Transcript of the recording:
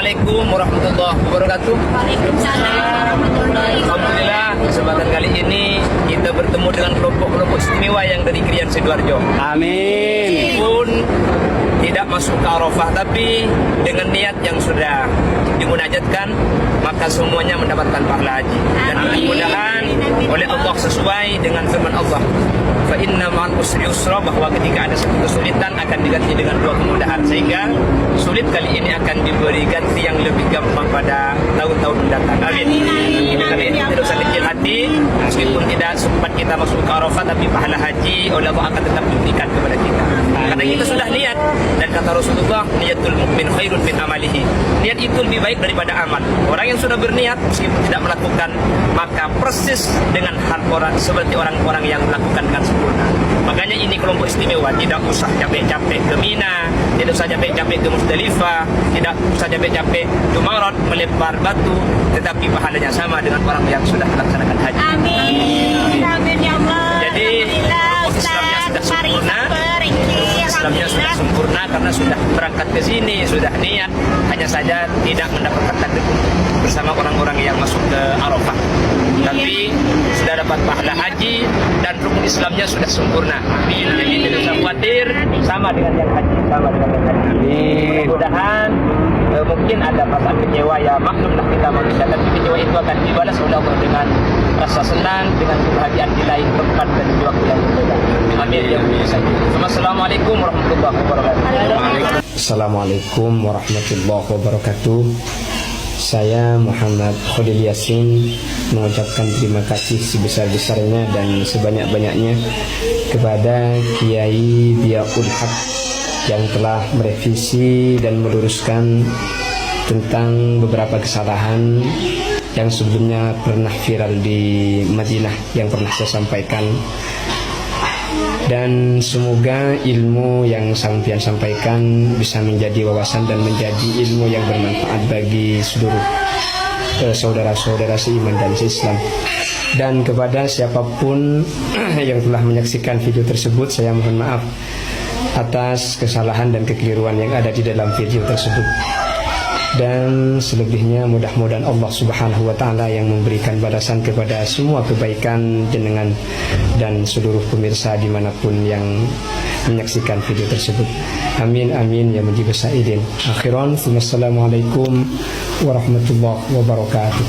Assalamualaikum warahmatullahi wabarakatuh. Waalaikumsalam warahmatullahi wabarakatuh. Alhamdulillah, kesempatan kali ini kita bertemu dengan kelompok-kelompok istimewa yang dari Krian Sidoarjo. Amin. Pun tidak masuk ke Arafah, tapi dengan niat yang sudah dimunajatkan, maka semuanya mendapatkan pahala haji. Dan mudah-mudahan oleh Allah sesuai dengan firman Allah, fa inna ma'al usri yusra, bahwa ketika ada satu kesulitan akan diganti dengan dua kemudahan, sehingga sulit kali ini akan diberi ganti yang lebih gampang pada tahun-tahun mendatang. Amin. Karena ini tidak usah kecil hati, meskipun tidak sempat kita masuk ke Arafah, tapi pahala haji oleh Allah akan tetap diberikan kepada kita. Karena kita sudah niat, dan kata Rasulullah, niatul mukmin khairun min amalihi. Niat itu lebih baik daripada amal. Orang yang sudah berniat meskipun tidak melakukan, maka persis dengan hal orang seperti orang-orang yang melakukan dengan sempurna. Makanya ini kelompok istimewa, tidak usah capek-capek ke Mina, tidak usah capek-capek ke Musdalifah, tidak usah capek-capek ke Marat melempar batu, tetapi pahalanya sama dengan orang yang sudah melaksanakan haji. Amin. Amin ya Allah. Jadi kelompok Islamnya sudah sempurna. Islamnya sudah sempurna karena sudah berangkat ke sini, sudah niat, hanya saja tidak mendapatkan takdir bersama orang-orang yang masuk ke Arafah. Tapi sudah dapat pahala haji dan rukun Islamnya sudah sempurna. Amin. Jadi tidak usah khawatir, sama dengan yang haji, sama dengan yang haji. Mudah-mudahan mungkin ada perasaan kecewa, ya maklumlah kita manusia, tapi kecewa itu akan dibalas oleh Allah dengan rasa senang, dengan kebahagiaan di lain tempat dan di waktu yang berbeda. Amin ya Allah. Assalamualaikum warahmatullahi wabarakatuh. Assalamualaikum warahmatullahi wabarakatuh. Saya Muhammad Khalil Yasin mengucapkan terima kasih sebesar-besarnya dan sebanyak-banyaknya kepada Kiai Diyaul Haq yang telah merevisi dan meluruskan tentang beberapa kesalahan yang sebelumnya pernah viral di Madinah yang pernah saya sampaikan. Dan semoga ilmu yang sampean sampaikan bisa menjadi wawasan dan menjadi ilmu yang bermanfaat bagi seluruh saudara-saudara seiman dan seislam. Dan kepada siapapun yang telah menyaksikan video tersebut, saya mohon maaf atas kesalahan dan kekeliruan yang ada di dalam video tersebut. Dan selebihnya mudah-mudahan Allah Subhanahu wa Ta'ala yang memberikan balasan kepada semua kebaikan jenengan dan seluruh pemirsa dimanapun yang menyaksikan video tersebut. Amin amin ya mujibas sa'ilin. Akhiran, assalamualaikum warahmatullahi wabarakatuh.